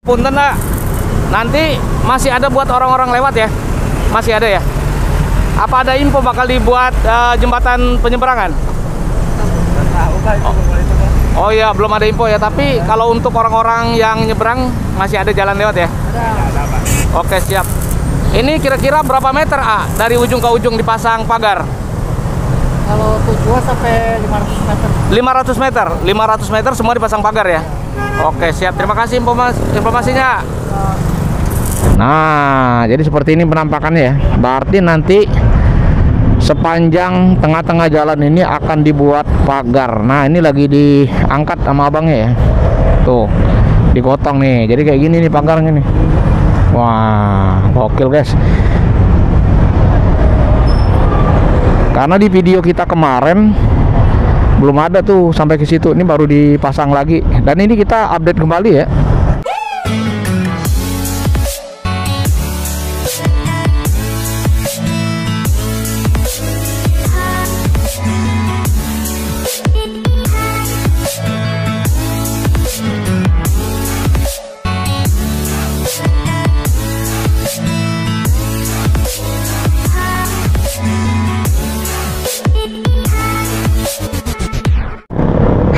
Punten Nak, nanti masih ada buat orang-orang lewat ya? Masih ada ya? Apa ada info bakal dibuat jembatan penyeberangan? Oh iya, belum ada info ya. Tapi kalau untuk orang-orang yang nyebrang masih ada jalan lewat ya? Ada, Pak. Oke, siap. Ini kira-kira berapa meter dari ujung ke ujung dipasang pagar? Kalau tujuan sampai 500 meter. 500 meter? 500 meter semua dipasang pagar ya? Oke, siap. Terima kasih informasinya. Nah, jadi seperti ini penampakannya ya. Berarti nanti sepanjang tengah-tengah jalan ini akan dibuat pagar. Nah, ini lagi diangkat sama abangnya ya. Tuh, digotong nih. Jadi kayak gini nih pagarnya nih. Wah, gokil guys. Karena di video kita kemarin belum ada tuh sampai ke situ. Ini baru dipasang lagi. Dan ini kita update kembali ya.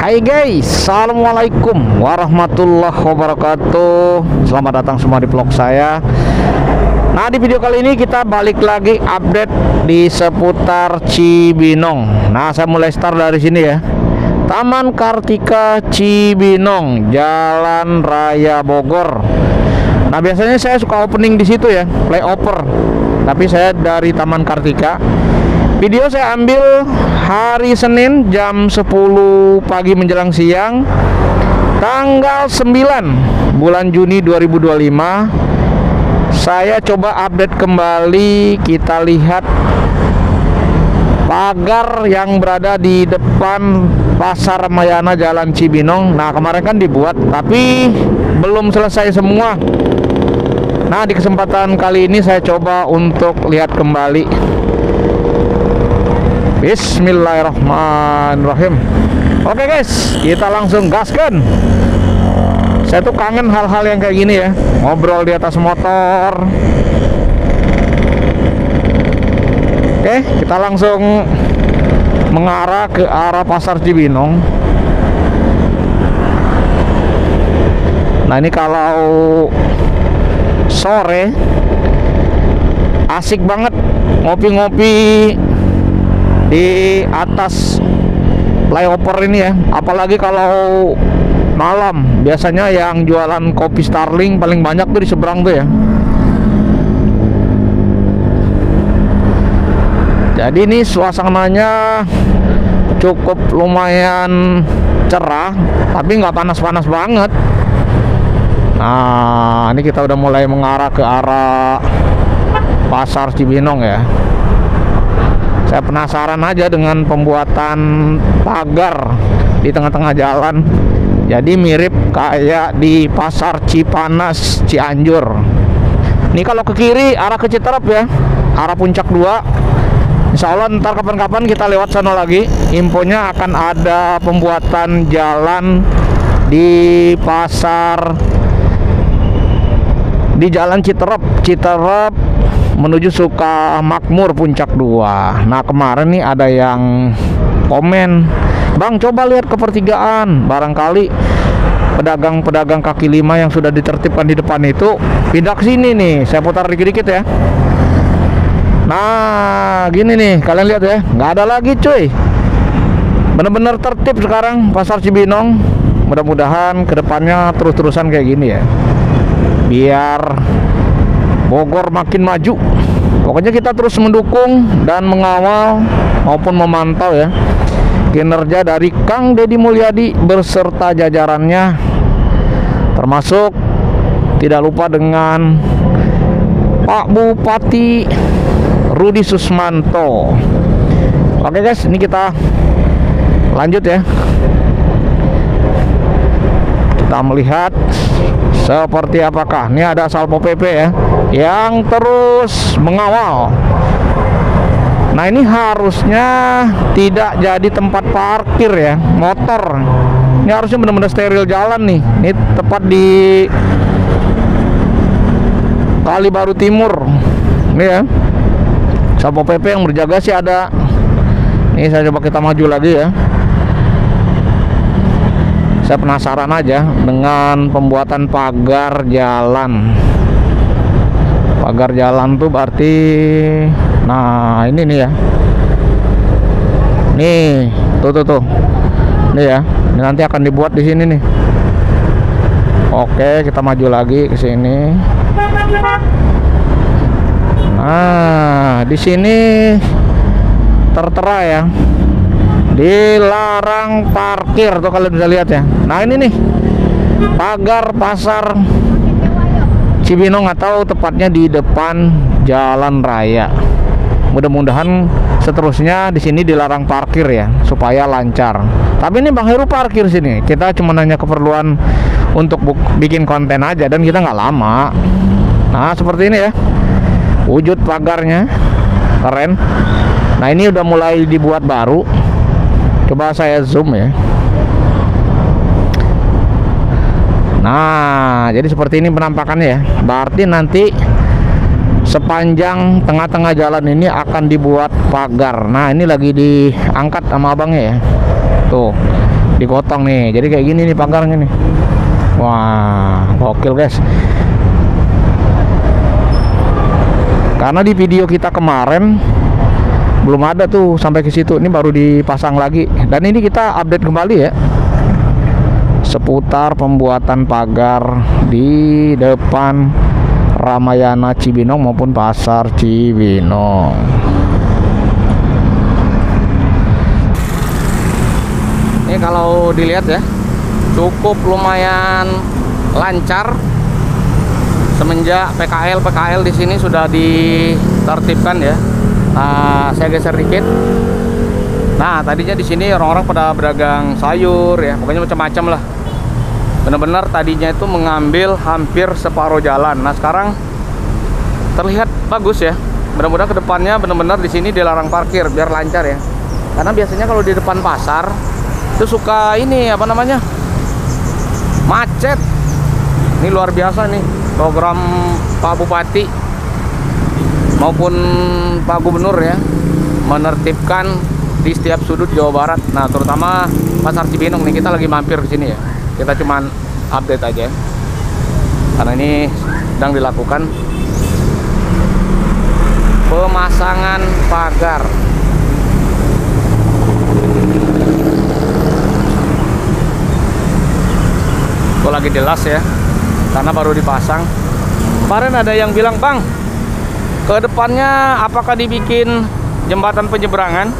Hai guys, assalamualaikum warahmatullahi wabarakatuh. Selamat datang semua di vlog saya. Nah, di video kali ini kita balik lagi update di seputar Cibinong. Nah, saya mulai start dari sini ya. Taman Kartika Cibinong, Jalan Raya Bogor. Nah, biasanya saya suka opening di situ ya, flyover. Tapi saya dari Taman Kartika. Video saya ambil hari Senin jam 10 pagi menjelang siang, tanggal 9 bulan Juni 2025. Saya coba update kembali. Kita lihat pagar yang berada di depan Pasar Ramayana Jalan Cibinong. Nah, kemarin kan dibuat tapi belum selesai semua. Nah, di kesempatan kali ini saya coba untuk lihat kembali. Bismillahirrahmanirrahim. Oke guys, kita langsung gaskan. Saya tuh kangen hal-hal yang kayak gini ya, ngobrol di atas motor. Oke, kita langsung mengarah ke arah Pasar Cibinong. Nah, ini kalau sore asik banget ngopi-ngopi di atas flyover ini ya. Apalagi kalau malam, biasanya yang jualan kopi Starling paling banyak tuh di seberang tuh ya. Jadi ini suasananya cukup lumayan cerah, tapi nggak panas-panas banget. Nah, ini kita udah mulai mengarah ke arah Pasar Cibinong ya. Saya penasaran aja dengan pembuatan pagar di tengah-tengah jalan. Jadi mirip kayak di Pasar Cipanas Cianjur. Ini kalau ke kiri arah ke Citerep ya, arah Puncak 2. Insya Allah ntar kapan-kapan kita lewat sana lagi. Infonya akan ada pembuatan jalan di pasar, di Jalan Citerep menuju Sukamakmur Puncak 2. Nah, kemarin nih ada yang komen, "Bang, coba lihat ke pertigaan." Barangkali pedagang-pedagang kaki lima yang sudah ditertibkan di depan itu pindah ke sini nih. Saya putar dikit-dikit ya. Nah, gini nih, kalian lihat ya, nggak ada lagi cuy. Bener-bener tertib sekarang Pasar Cibinong. Mudah-mudahan kedepannya terus-terusan kayak gini ya, biar Bogor makin maju. Pokoknya kita terus mendukung dan mengawal maupun memantau ya kinerja dari Kang Deddy Mulyadi beserta jajarannya, termasuk tidak lupa dengan Pak Bupati Rudi Susmanto. Oke guys, ini kita lanjut ya. Kita melihat seperti apakah. Ini ada Satpol PP ya, yang terus mengawal. Nah, ini harusnya tidak jadi tempat parkir ya motor. Ini harusnya benar-benar steril jalan nih. Ini tepat di Kali Baru Timur. Ini ya. Satpol PP yang berjaga sih ada. Ini saya coba kita maju lagi ya. Saya penasaran aja dengan pembuatan pagar jalan. Pagar jalan tuh berarti, nah ini nih ya. Nih, tuh. Nih ya. Ini nanti akan dibuat di sini nih. Oke, kita maju lagi ke sini. Nah, di sini tertera ya. Dilarang parkir tuh, kalian bisa lihat ya. Nah, ini nih. Pagar pasar Cibinong, atau tepatnya di depan jalan raya. Mudah-mudahan seterusnya di sini dilarang parkir ya, supaya lancar. Tapi ini Bang Heru parkir sini. Kita cuma nanya keperluan untuk bikin konten aja, dan kita nggak lama. Nah, seperti ini ya wujud pagarnya, keren. Nah, ini udah mulai dibuat baru. Coba saya zoom ya. Nah, jadi seperti ini penampakannya ya. Berarti nanti sepanjang tengah-tengah jalan ini akan dibuat pagar. Nah, ini lagi diangkat sama abangnya ya. Tuh, digotong nih. Jadi kayak gini nih pagarnya nih. Wah, gokil guys. Karena di video kita kemarin belum ada tuh sampai ke situ. Ini baru dipasang lagi. Dan ini kita update kembali ya, seputar pembuatan pagar di depan Ramayana Cibinong maupun Pasar Cibinong. Ini kalau dilihat ya, cukup lumayan lancar semenjak PKL di sini sudah ditertibkan ya. Nah, saya geser dikit. Nah, tadinya di sini orang-orang pada berdagang sayur ya, pokoknya macam-macam lah. Benar-benar tadinya itu mengambil hampir separuh jalan. Nah, sekarang terlihat bagus ya. Mudah-mudahan kedepannya benar-benar di sini dilarang parkir biar lancar ya. Karena biasanya kalau di depan pasar itu suka ini apa namanya, macet. Ini luar biasa nih program Pak Bupati maupun Pak Gubernur ya, menertibkan di setiap sudut Jawa Barat. Nah, terutama Pasar Cibinong nih, kita lagi mampir ke sini ya. Kita cuman update aja karena ini sedang dilakukan pemasangan pagar. Itu lagi jelas ya, karena baru dipasang. Kemarin ada yang bilang, "Bang, ke depannya apakah dibikin jembatan penyeberangan?"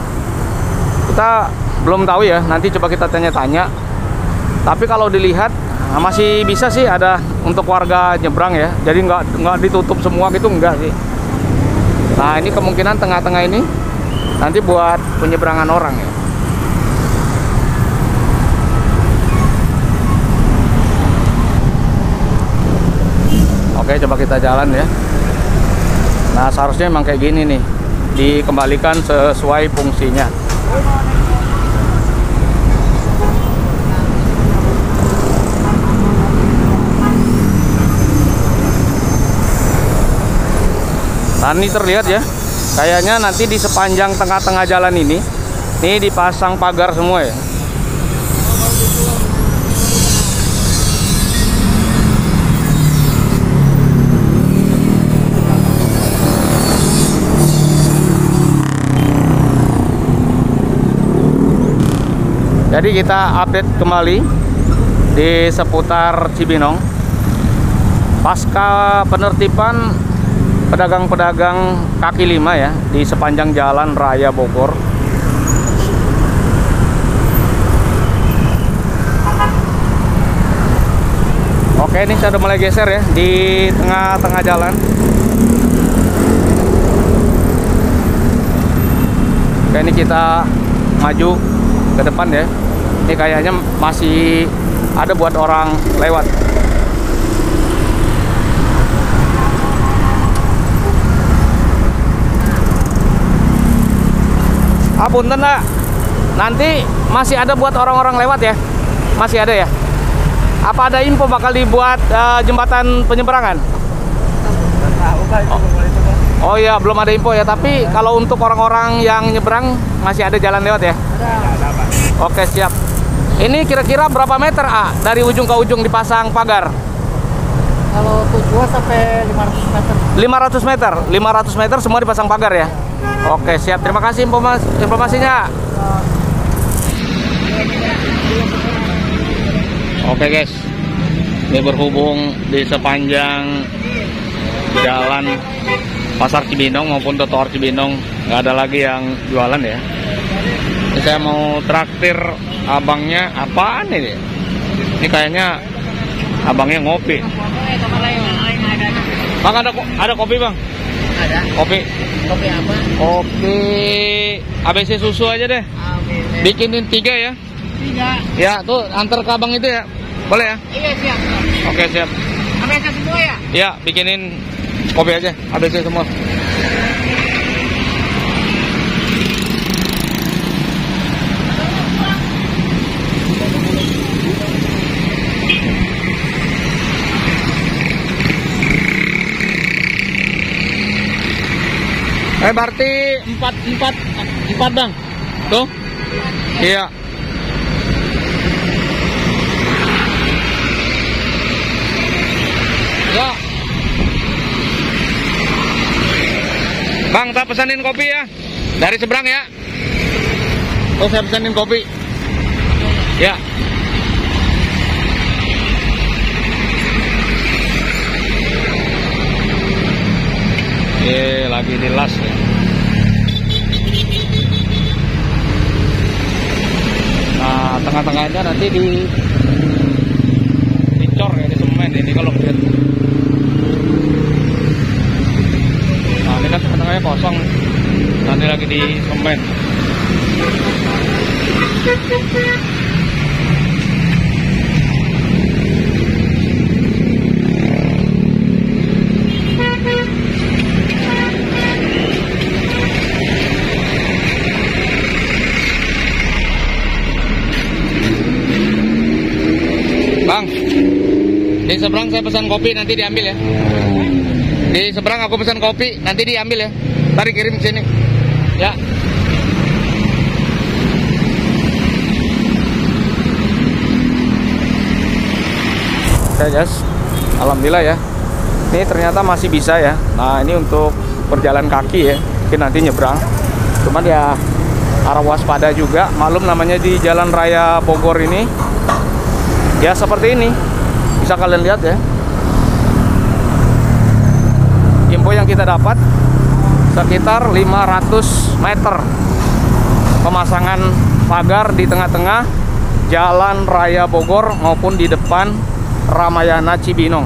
Kita belum tahu ya, nanti coba kita tanya-tanya. Tapi kalau dilihat masih bisa sih ada untuk warga nyebrang ya. Jadi nggak ditutup semua gitu, enggak sih. Nah, ini kemungkinan tengah-tengah ini nanti buat penyeberangan orang ya. Oke, coba kita jalan ya. Nah, seharusnya emang kayak gini nih, dikembalikan sesuai fungsinya. Nah, ini terlihat ya, kayaknya nanti di sepanjang tengah-tengah jalan ini dipasang pagar semua ya. Jadi kita update kembali di seputar Cibinong pasca penertiban pedagang-pedagang kaki lima ya di sepanjang jalan raya Bogor. Oke, ini saya udah mulai geser ya di tengah-tengah jalan. Oke, ini kita maju ke depan ya. Ini kayaknya masih ada buat orang lewat. Punten nak, nanti masih ada buat orang-orang lewat ya? Masih ada ya? Apa ada info bakal dibuat jembatan penyeberangan? tahu Pak, itu boleh itu Pak. Oh iya, belum ada info ya. Tapi kalau untuk orang-orang yang nyebrang masih ada jalan lewat ya? Ada Pak. Oke, siap. Ini kira-kira berapa meter dari ujung ke ujung dipasang pagar? Kalau tujuan sampai 500 meter. 500 meter. 500 meter semua dipasang pagar ya? Oke, siap. Terima kasih informasinya. Oke guys, ini berhubung di sepanjang jalan Pasar Cibinong maupun trotoar Cibinong nggak ada lagi yang jualan ya. Ini saya mau traktir abangnya, apaan ini? Ini kayaknya abangnya ngopi. Bang, ada kopi bang? Ada. Kopi. Kopi apa? Kopi ABC susu aja deh. Bikinin 3 ya. 3. Ya tuh antar ke abang itu ya. Boleh ya? Iya siap. Oke siap. ABC semua ya? Ya bikinin kopi aja ABC semua. Berarti 4 bang. Tuh. Iya. Ya. Bang, tak pesanin kopi ya. Dari seberang ya. Oh, saya pesanin kopi. Ya. Lagi di las ya. Nah, tengah-tengahnya nanti dicor ya, di semen ini kalau lihat. Nah, ini kan tengah-tengahnya kosong. Nanti lagi di semen. Bang, di seberang saya pesan kopi, nanti diambil ya. Di seberang aku pesan kopi, nanti diambil ya. Tadi kirim ke sini. Ya. Oke guys, alhamdulillah ya. Ini ternyata masih bisa ya. Nah ini untuk berjalan kaki ya. Mungkin nanti nyebrang. Cuman ya harus waspada juga. Malum namanya di Jalan Raya Bogor ini. Ya seperti ini, bisa kalian lihat ya. Info yang kita dapat sekitar 500 meter pemasangan pagar di tengah-tengah Jalan Raya Bogor maupun di depan Ramayana Cibinong.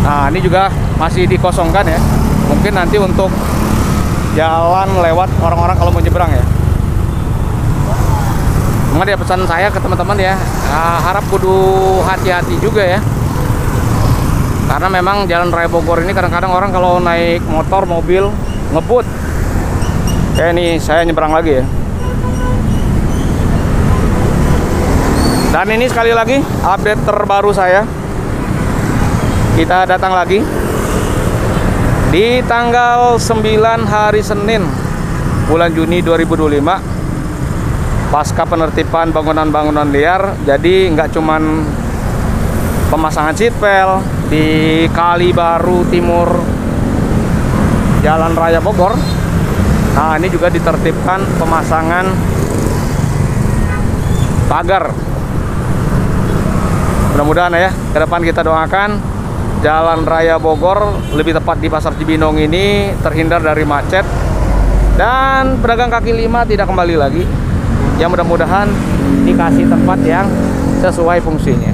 Nah ini juga masih dikosongkan ya. Mungkin nanti untuk jalan lewat orang-orang kalau mau nyebrang ya. Cuma dia pesan saya ke teman-teman ya, harap kudu hati-hati juga ya. Karena memang Jalan Raya Bogor ini kadang-kadang orang kalau naik motor, mobil, ngebut. Kayak ini saya nyebrang lagi ya. Dan ini sekali lagi update terbaru saya. Kita datang lagi di tanggal 9 hari Senin bulan Juni 2025 pasca penertiban bangunan-bangunan liar. Jadi nggak cuman pemasangan seatbelt di Kali Baru Timur Jalan Raya Bogor. Nah ini juga ditertibkan pemasangan pagar. Mudah-mudahan ya ke depan kita doakan Jalan Raya Bogor, lebih tepat di Pasar Cibinong ini, terhindar dari macet dan pedagang kaki lima tidak kembali lagi. Ya mudah-mudahan dikasih tempat yang sesuai fungsinya.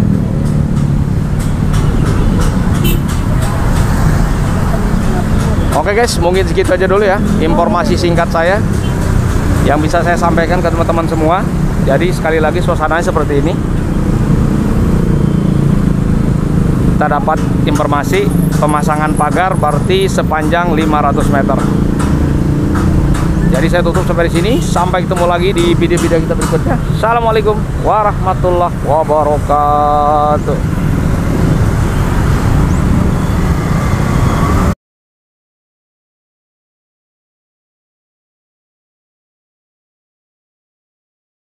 Oke guys, mungkin segitu aja dulu ya informasi singkat saya yang bisa saya sampaikan ke teman-teman semua. Jadi sekali lagi suasananya seperti ini. Kita dapat informasi pemasangan pagar berarti sepanjang 500 meter. Jadi saya tutup sampai di sini. Sampai ketemu lagi di video-video kita berikutnya. Assalamualaikum warahmatullahi wabarakatuh.